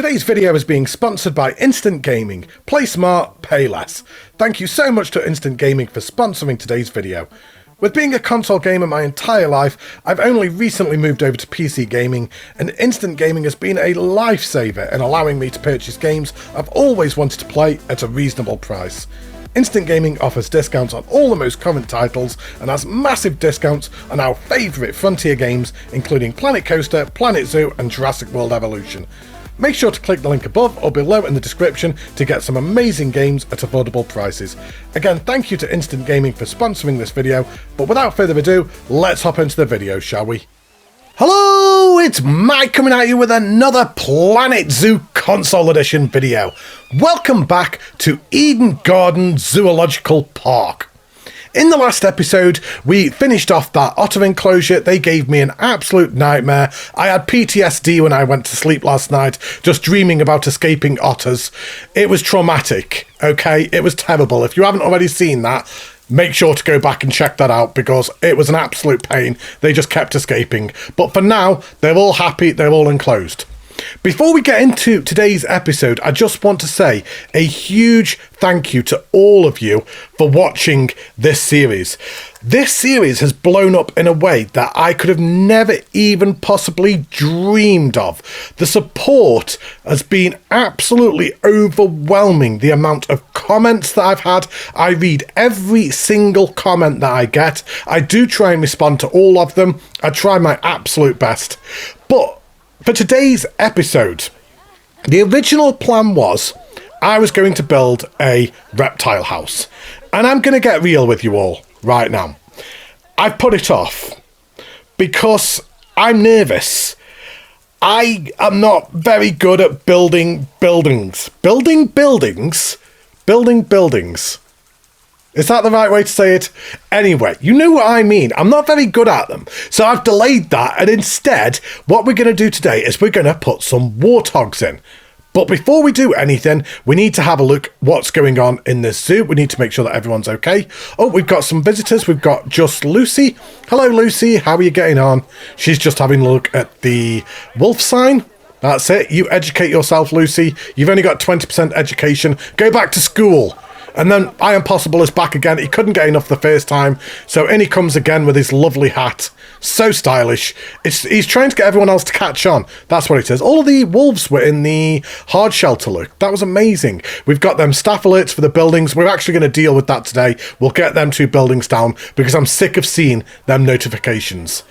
Today's video is being sponsored by Instant Gaming. Play smart, pay less. Thank you so much to Instant Gaming for sponsoring today's video. With being a console gamer my entire life, I've only recently moved over to PC gaming, and Instant Gaming has been a lifesaver in allowing me to purchase games I've always wanted to play at a reasonable price. Instant Gaming offers discounts on all the most current titles and has massive discounts on our favourite Frontier games, including Planet Coaster, Planet Zoo and Jurassic World Evolution. Make sure to click the link above or below in the description to get some amazing games at affordable prices. Again, thank you to Instant Gaming for sponsoring this video, but without further ado, let's hop into the video, shall we? Hello, it's Mike coming at you with another Planet Zoo Console Edition video. Welcome back to Eden Gardens Zoological Park. In the last episode, we finished off that otter enclosure. They gave me an absolute nightmare. I had PTSD when I went to sleep last night, just dreaming about escaping otters. It was traumatic, okay? It was terrible. If you haven't already seen that, make sure to go back and check that out because it was an absolute pain. They just kept escaping. But for now, they're all happy, they're all enclosed. Before we get into today's episode, I just want to say a huge thank you to all of you for watching this series. This series has blown up in a way that I could have never even possibly dreamed of. The support has been absolutely overwhelming, the amount of comments that I've had. I read every single comment that I get. I do try and respond to all of them. I try my absolute best. But for today's episode, the original plan was I was going to build a reptile house. And I'm going to get real with you all right now. I've put it off because I'm nervous. I am not very good at building buildings. Building buildings? Building buildings. Is that the right way to say it? Anyway, you know what I mean. I'm not very good at them. So I've delayed that, and instead, what we're going to do today is we're going to put some warthogs in. But before we do anything, we need to have a look what's going on in this zoo. We need to make sure that everyone's okay. Oh, we've got some visitors. We've got just Lucy. Hello, Lucy. How are you getting on? She's just having a look at the wolf sign. That's it. You educate yourself, Lucy. You've only got 20% education. Go back to school. And then I Am Possible is back again. He couldn't get enough the first time. So in he comes again with his lovely hat. So stylish. He's trying to get everyone else to catch on. That's what it is. All of the wolves were in the hard shelter look. That was amazing. We've got them staff alerts for the buildings. We're actually going to deal with that today. We'll get them 2 buildings down because I'm sick of seeing them notifications.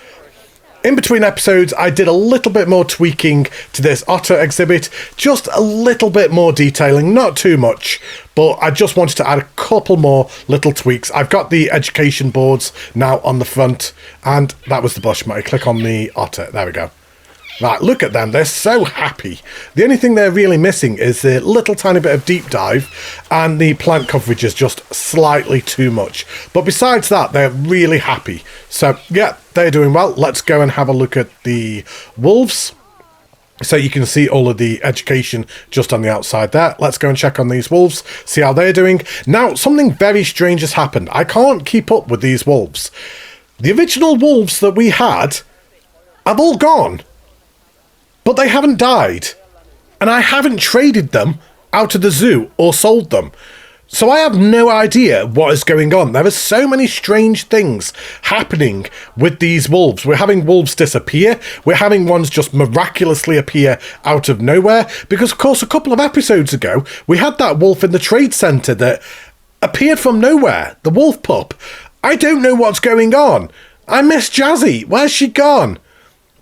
In between episodes, I did a little bit more tweaking to this otter exhibit, just a little bit more detailing, not too much, but I just wanted to add a couple more little tweaks. I've got the education boards now on the front, and that was the bush. I click on the otter, there we go. Right, look at them, they're so happy. The only thing they're really missing is the little tiny bit of deep dive, and the plant coverage is just slightly too much. But besides that, they're really happy. So, yeah, they're doing well. Let's go and have a look at the wolves. So you can see all of the education just on the outside there. Let's go and check on these wolves, see how they're doing. Now, something very strange has happened. I can't keep up with these wolves. The original wolves that we had have all gone. But they haven't died, and I haven't traded them out of the zoo or sold them. So I have no idea what is going on. There are so many strange things happening with these wolves. We're having wolves disappear. We're having ones just miraculously appear out of nowhere. Because, of course, a couple of episodes ago, we had that wolf in the trade centre that appeared from nowhere. The wolf pup. I don't know what's going on. I miss Jazzy. Where's she gone?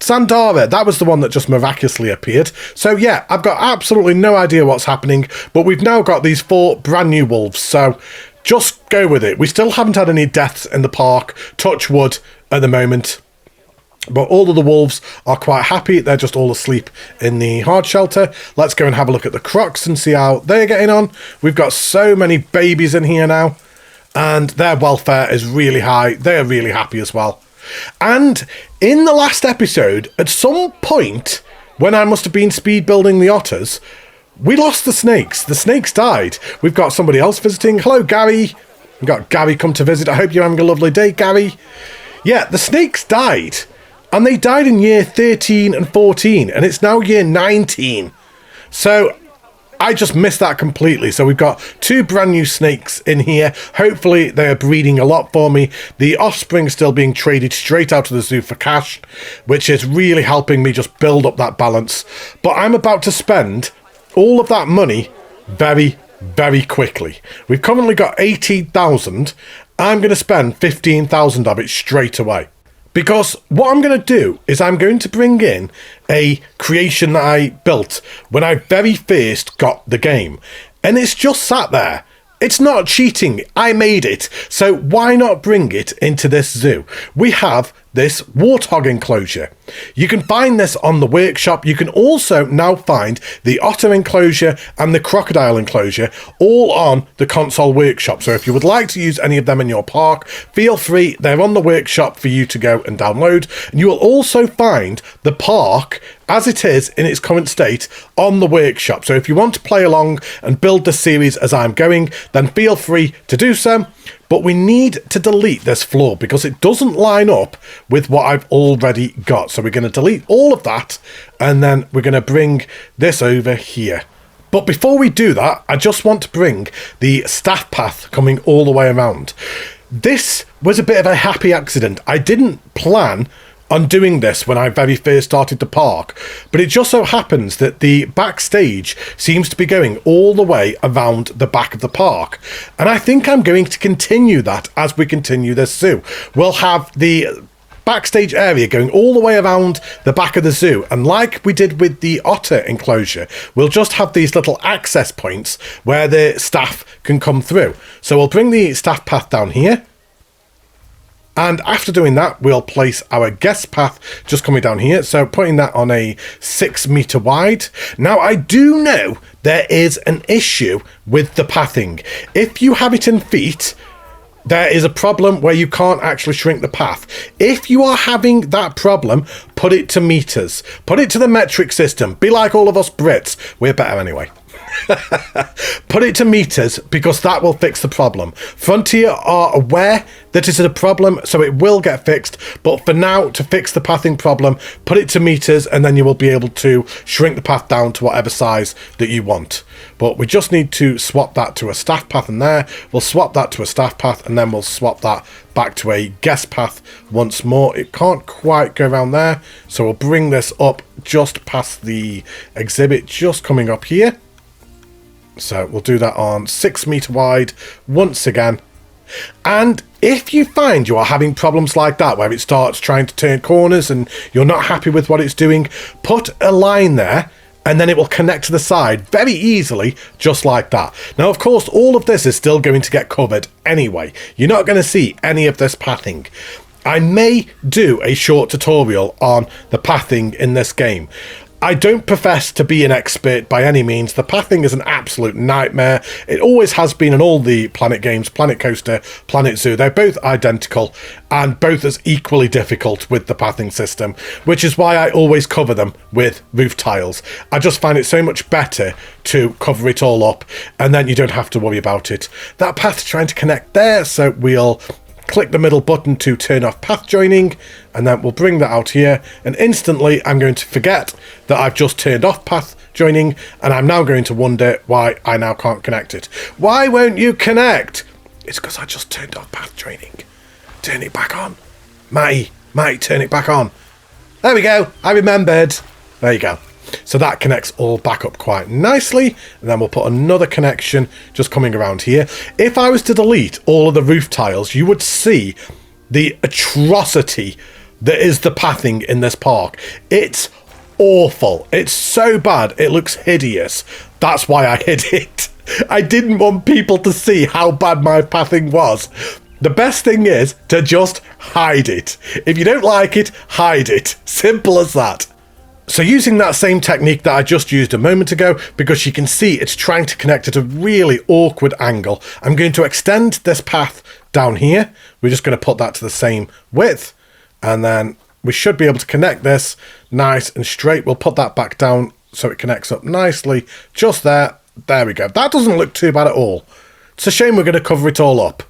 Sandara, that was the one that just miraculously appeared. So yeah, I've got absolutely no idea what's happening, but we've now got these 4 brand new wolves, so just go with it. We still haven't had any deaths in the park, touch wood, at the moment. But all of the wolves are quite happy. They're just all asleep in the hard shelter. Let's go and have a look at the crocs and see how they're getting on. We've got so many babies in here now, and their welfare is really high. They're really happy as well. And in the last episode, at some point, when I must have been speed building the otters, we lost the snakes. The snakes died. We've got somebody else visiting. Hello, Gary. We've got Gary come to visit. I hope you're having a lovely day, Gary. Yeah, the snakes died. And they died in year 13 and 14. And it's now year 19. So I just missed that completely. So we've got 2 brand new snakes in here. Hopefully they are breeding a lot for me. The offspring is still being traded straight out of the zoo for cash, which is really helping me just build up that balance. But I'm about to spend all of that money very, very quickly. We've currently got 18,000. I'm going to spend 15,000 of it straight away. Because what I'm going to do is I'm going to bring in a creation that I built when I very first got the game. And it's just sat there. It's not cheating. I made it. So why not bring it into this zoo? We have this warthog enclosure. You can find this on the workshop. You can also now find the otter enclosure and the crocodile enclosure all on the console workshop. So if you would like to use any of them in your park, feel free. They're on the workshop for you to go and download. And you will also find the park as it is in its current state on the workshop. So if you want to play along and build the series as I'm going, then feel free to do so. But we need to delete this floor because it doesn't line up with what I've already got. So we're going to delete all of that and then we're going to bring this over here. But before we do that, I just want to bring the staff path coming all the way around. This was a bit of a happy accident. I didn't plan on doing this when I very first started the park, but it just so happens that the backstage seems to be going all the way around the back of the park, and I think I'm going to continue that as we continue this zoo. We'll have the backstage area going all the way around the back of the zoo, and like we did with the otter enclosure, we'll just have these little access points where the staff can come through. So we'll bring the staff path down here. And after doing that, we'll place our guest path just coming down here. So putting that on a 6 meter wide. Now, I do know there is an issue with the pathing. If you have it in feet, there is a problem where you can't actually shrink the path. If you are having that problem, put it to meters. Put it to the metric system. Be like all of us Brits. We're better anyway. Put it to meters because that will fix the problem. Frontier are aware that it is a problem, so it will get fixed. But for now, to fix the pathing problem, put it to meters and then you will be able to shrink the path down to whatever size that you want. But we just need to swap that to a staff path in there. We'll swap that to a staff path and then we'll swap that back to a guest path once more. It can't quite go around there, so we'll bring this up just past the exhibit, just coming up here. So we'll do that on 6 meter wide once again. And if you find you are having problems like that, where it starts trying to turn corners and you're not happy with what it's doing, put a line there and then it will connect to the side very easily, just like that. Now, of course, all of this is still going to get covered anyway. You're not going to see any of this pathing. I may do a short tutorial on the pathing in this game. I don't profess to be an expert by any means. The pathing is an absolute nightmare. It always has been in all the Planet games, Planet Coaster, Planet Zoo. They're both identical and both as equally difficult with the pathing system, which is why I always cover them with roof tiles. I just find it so much better to cover it all up and then you don't have to worry about it. That path's trying to connect there, so we'll click the middle button to turn off path joining, and then we'll bring that out here, and instantly I'm going to forget that I've just turned off path joining, and I'm now going to wonder why I now can't connect it. Why won't you connect? It's because I just turned off path joining. Turn it back on. Matty, turn it back on. There we go. I remembered. There you go. So that connects all back up quite nicely, and then we'll put another connection just coming around here. If I was to delete all of the roof tiles, you would see the atrocity that is the pathing in this park. It's awful. It's so bad. It looks hideous. That's why I hid it. I didn't want people to see how bad my pathing was. The best thing is to just hide it. If you don't like it, hide it. Simple as that. So using that same technique that I just used a moment ago, because you can see it's trying to connect at a really awkward angle, I'm going to extend this path down here. We're just going to put that to the same width, and then we should be able to connect this nice and straight. We'll put that back down so it connects up nicely just there. There we go. That doesn't look too bad at all. It's a shame we're going to cover it all up.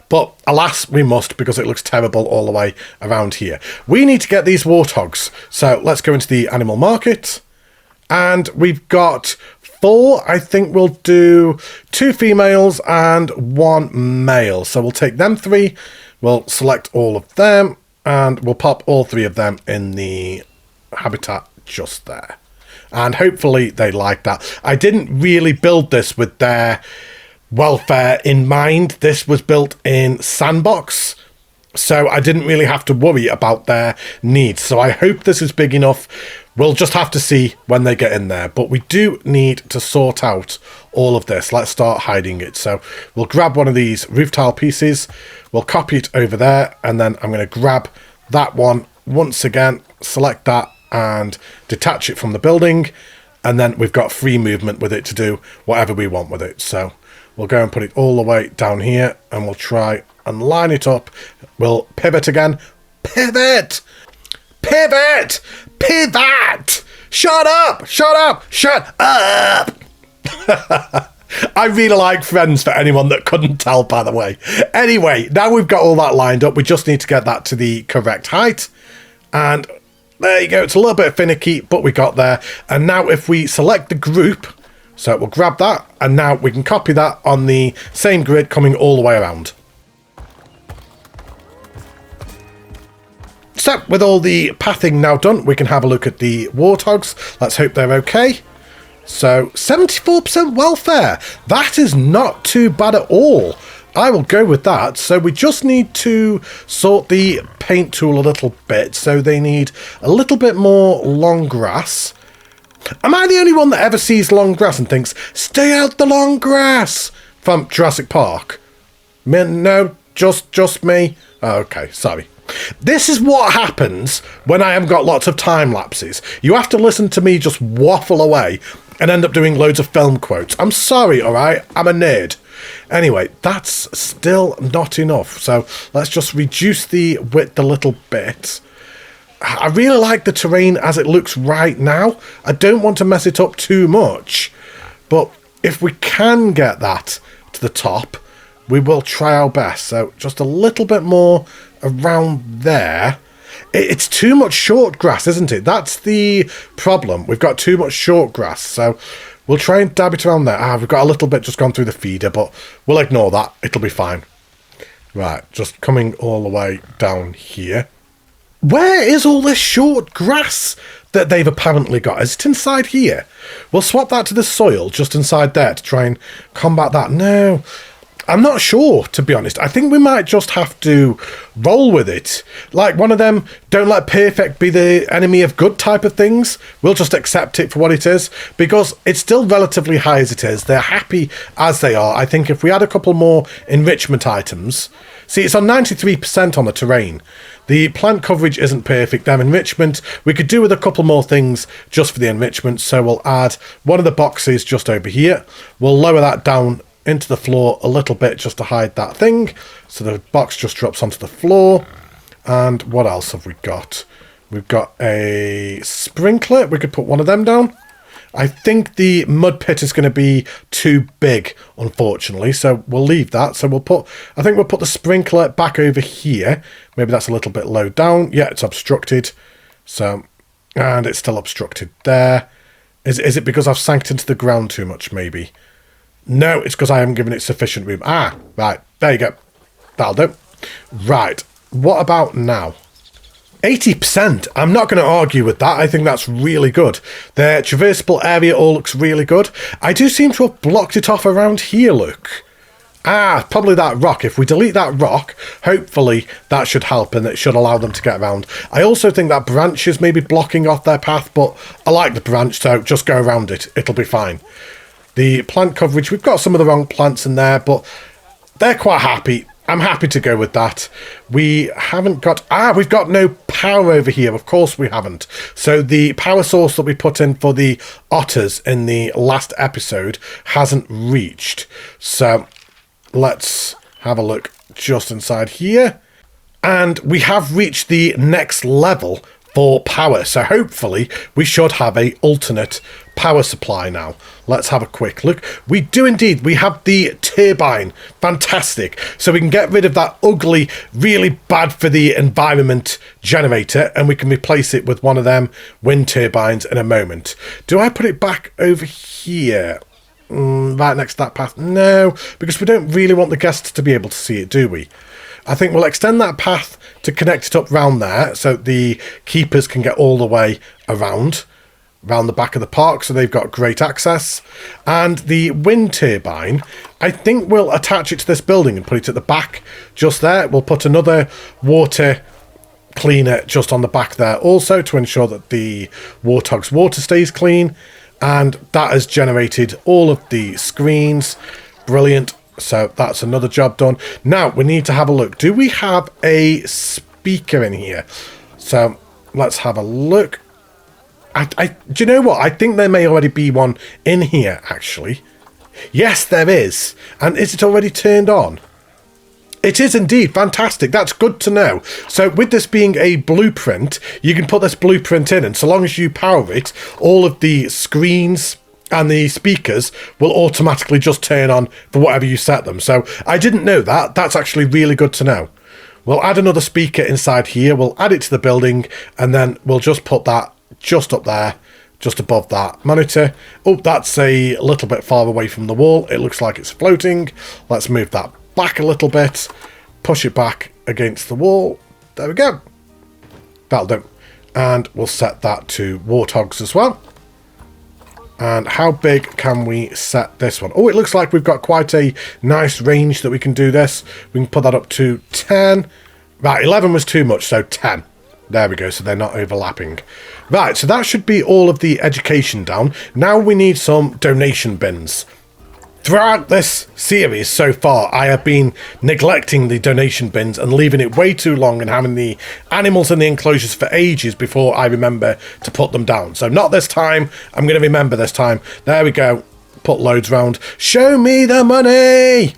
But alas, we must, because it looks terrible all the way around here. We need to get these warthogs. So let's go into the animal market. And we've got 4. I think we'll do 2 females and 1 male. So we'll take them 3. We'll select all of them and we'll pop all 3 of them in the habitat just there. And hopefully they like that. I didn't really build this with their welfare in mind. This was built in Sandbox, so I didn't really have to worry about their needs. So I hope this is big enough. We'll just have to see when they get in there. But we do need to sort out all of this. Let's start hiding it. So we'll grab one of these roof tile pieces. We'll copy it over there. And then I'm going to grab that one once again, select that and detach it from the building. And then we've got free movement with it to do whatever we want with it. So we'll go and put it all the way down here and we'll try and line it up. We'll pivot again. Pivot! Pivot! Pivot! Shut up! Shut up! Shut up! I really like Friends, for anyone that couldn't tell, by the way. Anyway, now we've got all that lined up. We just need to get that to the correct height. And there you go. It's a little bit finicky, but we got there. And now if we select the group, so we'll grab that, and now we can copy that on the same grid coming all the way around. So with all the pathing now done, we can have a look at the warthogs. Let's hope they're okay. So 74% welfare. That is not too bad at all. I will go with that. So we just need to sort the paint tool a little bit. So they need a little bit more long grass. Am I the only one that ever sees long grass and thinks, stay out the long grass from Jurassic Park? No, just me. Oh, okay, sorry. This is what happens when I haven't got lots of time lapses. You have to listen to me just waffle away and end up doing loads of film quotes. I'm sorry, all right? I'm a nerd. Anyway, that's still not enough. So let's just reduce the width a little bit. I really like the terrain as it looks right now. I don't want to mess it up too much. But if we can get that to the top, we will try our best. So just a little bit more around there. It's too much short grass, isn't it? That's the problem. We've got too much short grass. So we'll try and dab it around there. We've got a little bit just gone through the feeder, but we'll ignore that. It'll be fine. Right, just coming all the way down here. Where is all this short grass that they've apparently got? Is it inside here? We'll swap that to the soil just inside there to try and combat that. No, I'm not sure, to be honest. I think we might just have to roll with it. Like one of them, don't let perfect be the enemy of good type of things. We'll just accept it for what it is, because it's still relatively high as it is. They're happy as they are. I think if we had a couple more enrichment items... See, it's on 93% on the terrain. The plant coverage isn't perfect. Then enrichment, we could do with a couple more things just for the enrichment. So we'll add one of the boxes just over here. We'll lower that down into the floor a little bit just to hide that thing. So the box just drops onto the floor. And what else have we got? We've got a sprinkler. We could put one of them down. I think the mud pit is going to be too big, unfortunately, so we'll leave that. So I think we'll put the sprinkler back over here. Maybe that's a little bit low down. Yeah, it's obstructed. So, and it's still obstructed there. Is it because I've sank it into the ground too much, maybe? No, it's because I haven't given it sufficient room. Ah, right, there you go. That'll do. Right, what about now? 80%. I'm not going to argue with that. I think that's really good. The traversable area all looks really good. I do seem to have blocked it off around here, look. Probably that rock. If we delete that rock, hopefully that should help and it should allow them to get around. I also think that branch is maybe blocking off their path, but I like the branch, so just go around it. It'll be fine. The plant coverage, we've got some of the wrong plants in there, but they're quite happy. I'm happy to go with that. We haven't got... we've got no power over here. Of course we haven't. So the power source that we put in for the otters in the last episode hasn't reached. So let's have a look just inside here. And we have reached the next level for power. So hopefully we should have a alternate power supply now. Let's have a quick look. We do indeed. We have the turbine. Fantastic. So we can get rid of that ugly, really bad for the environment generator, and we can replace it with one of them wind turbines in a moment. Do I put it back over here? Right next to that path? No, because we don't really want the guests to be able to see it, do we? I think we'll extend that path to connect it up round there so the keepers can get all the way around the back of the park, so they've got great access. And the wind turbine, I think we'll attach it to this building and put it at the back just there. We'll put another water cleaner just on the back there also to ensure that the Warthog's water stays clean. And that has generated all of the screens. Brilliant. So that's another job done. Now we need to have a look. Do we have a speaker in here? So let's have a look. Do you know what? I think there may already be one in here, actually. Yes, there is. And is it already turned on? It is indeed. Fantastic. That's good to know. So with this being a blueprint, you can put this blueprint in, and so long as you power it, all of the screens and the speakers will automatically just turn on for whatever you set them. So I didn't know that. That's actually really good to know. We'll add another speaker inside here. We'll add it to the building, and then we'll just put that just up there, just above that monitor. Oh, that's a little bit far away from the wall. It looks like it's floating. Let's move that back a little bit. Push it back against the wall. There we go. That'll do. And we'll set that to Warthogs as well. And how big can we set this one? Oh, it looks like we've got quite a nice range that we can do this. We can put that up to 10. Right, 11 was too much, so 10. There we go, so they're not overlapping. Right, so that should be all of the education down. Now we need some donation bins. Throughout this series so far, I have been neglecting the donation bins and leaving it way too long and having the animals in the enclosures for ages before I remember to put them down. So not this time. I'm going to remember this time. There we go. Put loads round. Show me the money!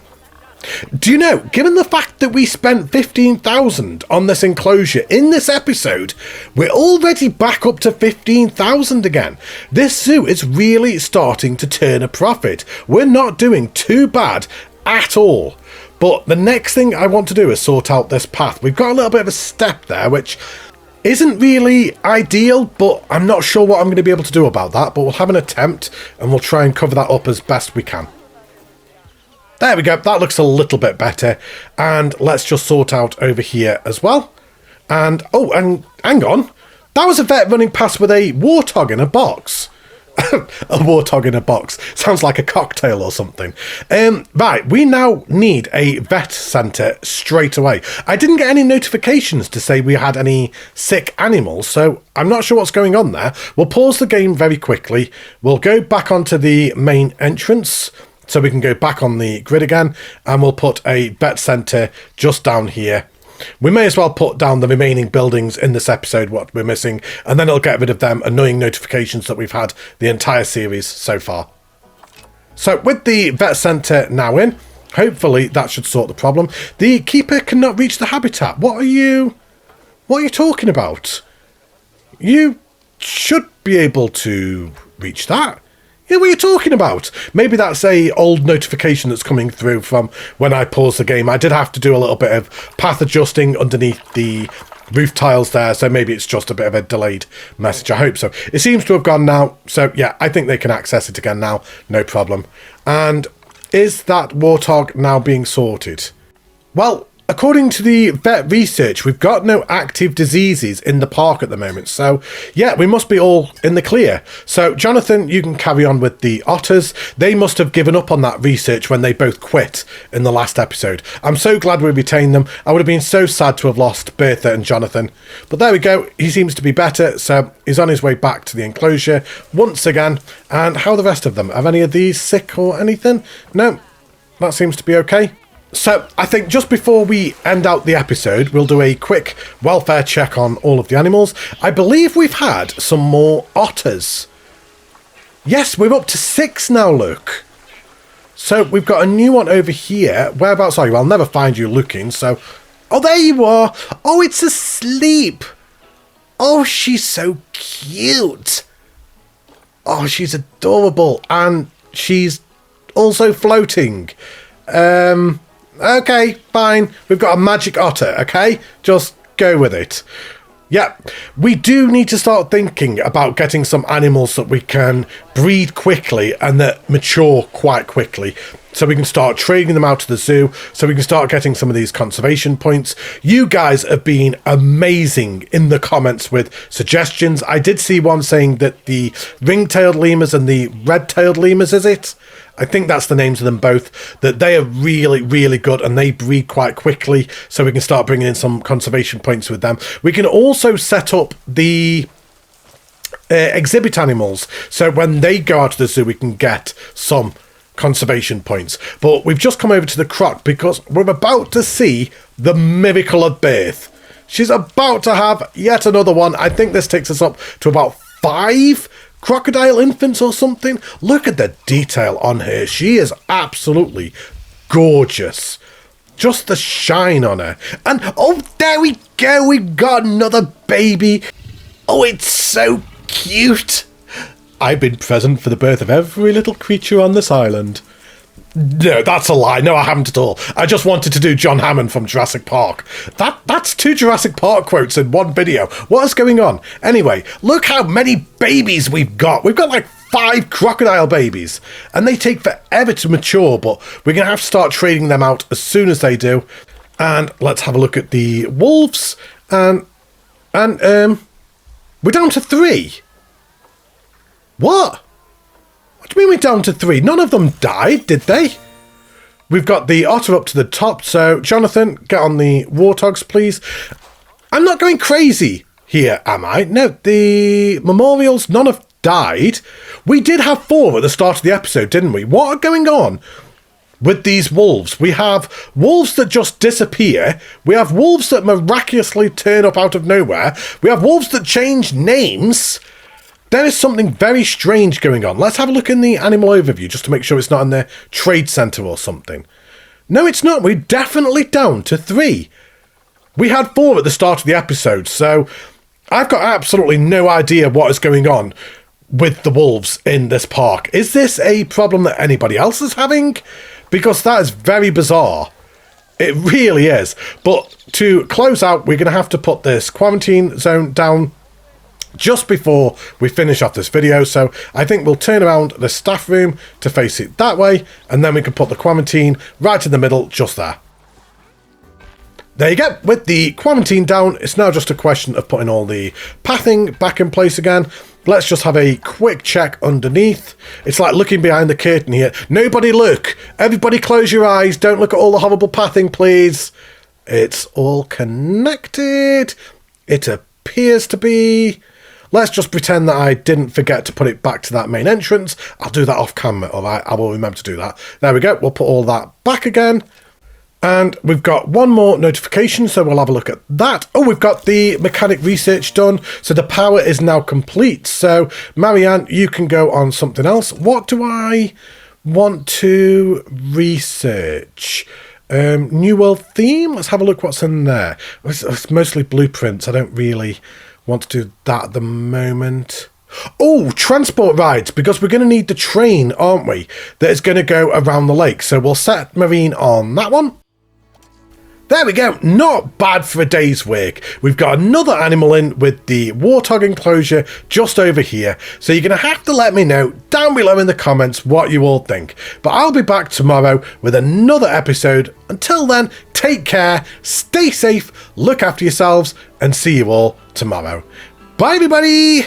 Do you know, given the fact that we spent 15,000 on this enclosure in this episode, we're already back up to 15,000 again. This zoo is really starting to turn a profit. We're not doing too bad at all. But the next thing I want to do is sort out this path. We've got a little bit of a step there, which isn't really ideal, but I'm not sure what I'm going to be able to do about that. But we'll have an attempt and we'll try and cover that up as best we can. There we go, that looks a little bit better. And let's just sort out over here as well. And, oh, and hang on. That was a vet running past with a warthog in a box. A warthog in a box. Sounds like a cocktail or something. Right, we now need a vet centre straight away. I didn't get any notifications to say we had any sick animals, so I'm not sure what's going on there. We'll pause the game very quickly. We'll go back onto the main entrance, so we can go back on the grid again, and we'll put a vet centre just down here. We may as well put down the remaining buildings in this episode, what we're missing, and then it'll get rid of them annoying notifications that we've had the entire series so far. So with the vet centre now in, hopefully that should sort the problem. The keeper cannot reach the habitat. What are you talking about? You should be able to reach that. Yeah, what are you talking about? Maybe that's a old notification that's coming through from when I paused the game. I did have to do a little bit of path adjusting underneath the roof tiles there, so maybe it's just a bit of a delayed message. I hope so. It seems to have gone now, so yeah, I think they can access it again now, no problem. And is that warthog now being sorted? Well, according to the vet research, we've got no active diseases in the park at the moment. So, yeah, we must be all in the clear. So, Jonathan, you can carry on with the otters. They must have given up on that research when they both quit in the last episode. I'm so glad we retained them. I would have been so sad to have lost Bertha and Jonathan. But there we go. He seems to be better. So, he's on his way back to the enclosure once again. And how are the rest of them? Are any of these sick or anything? No, that seems to be okay. So, I think just before we end out the episode, we'll do a quick welfare check on all of the animals. I believe we've had some more otters. Yes, we're up to 6 now, look. So, we've got a new one over here. Whereabouts are you? I'll never find you looking, so... Oh, there you are! Oh, it's asleep! Oh, she's so cute. Oh, she's adorable. And she's also floating. Okay, fine. We've got a magic otter, okay? Just go with it. Yeah, we do need to start thinking about getting some animals that we can breed quickly and that mature quite quickly. So we can start trading them out to the zoo, so we can start getting some of these conservation points. You guys have been amazing in the comments with suggestions. I did see one saying that the ring-tailed lemurs and the red-tailed lemurs, is it? I think that's the names of them both, that they are really, really good and they breed quite quickly, so we can start bringing in some conservation points with them. We can also set up the exhibit animals, so when they go out to the zoo, we can get some conservation points. But we've just come over to the croc because we're about to see the miracle of birth. She's about to have yet another one. I think this takes us up to about 5 crocodile infants or something. Look at the detail on her. She is absolutely gorgeous. Just the shine on her. And oh, there we go. We've got another baby. Oh, it's so cute. I've been present for the birth of every little creature on this island. No, that's a lie. No, I haven't at all. I just wanted to do John Hammond from Jurassic Park. That's 2 Jurassic Park quotes in one video. What is going on? Anyway, look how many babies we've got. We've got like 5 crocodile babies. And they take forever to mature, but we're going to have to start trading them out as soon as they do. And let's have a look at the wolves. And we're down to 3. What? What do you mean we're down to 3? None of them died, did they? We've got the otter up to the top, so Jonathan, get on the warthogs, please. I'm not going crazy here, am I? No, the memorials, none have died. We did have 4 at the start of the episode, didn't we? What are going on with these wolves? We have wolves that just disappear. We have wolves that miraculously turn up out of nowhere. We have wolves that change names. There is something very strange going on. Let's have a look in the animal overview just to make sure it's not in the trade centre or something. No, it's not. We're definitely down to 3. We had 4 at the start of the episode, so I've got absolutely no idea what is going on with the wolves in this park. Is this a problem that anybody else is having? Because that is very bizarre. It really is. But to close out, we're going to have to put this quarantine zone down just before we finish off this video, so I think we'll turn around the staff room to face it that way, and then we can put the quarantine right in the middle, just there. There you go. With the quarantine down, it's now just a question of putting all the pathing back in place again. Let's just have a quick check underneath. It's like looking behind the curtain here. Nobody look. Everybody close your eyes. Don't look at all the horrible pathing, please. It's all connected. It appears to be. Let's just pretend that I didn't forget to put it back to that main entrance. I'll do that off camera, all right? I will remember to do that. There we go. We'll put all that back again. And we've got one more notification, so we'll have a look at that. Oh, we've got the mechanic research done. So the power is now complete. So, Marianne, you can go on something else. What do I want to research? New World theme? Let's have a look what's in there. It's mostly blueprints. I don't really want to do that at the moment. Oh, transport rides, because we're going to need the train, aren't we? That is going to go around the lake. So we'll set Marine on that one. There we go. Not bad for a day's work. We've got another animal in with the warthog enclosure just over here. So you're going to have to let me know down below in the comments what you all think. But I'll be back tomorrow with another episode. Until then, take care, stay safe, look after yourselves, and see you all tomorrow. Bye, everybody.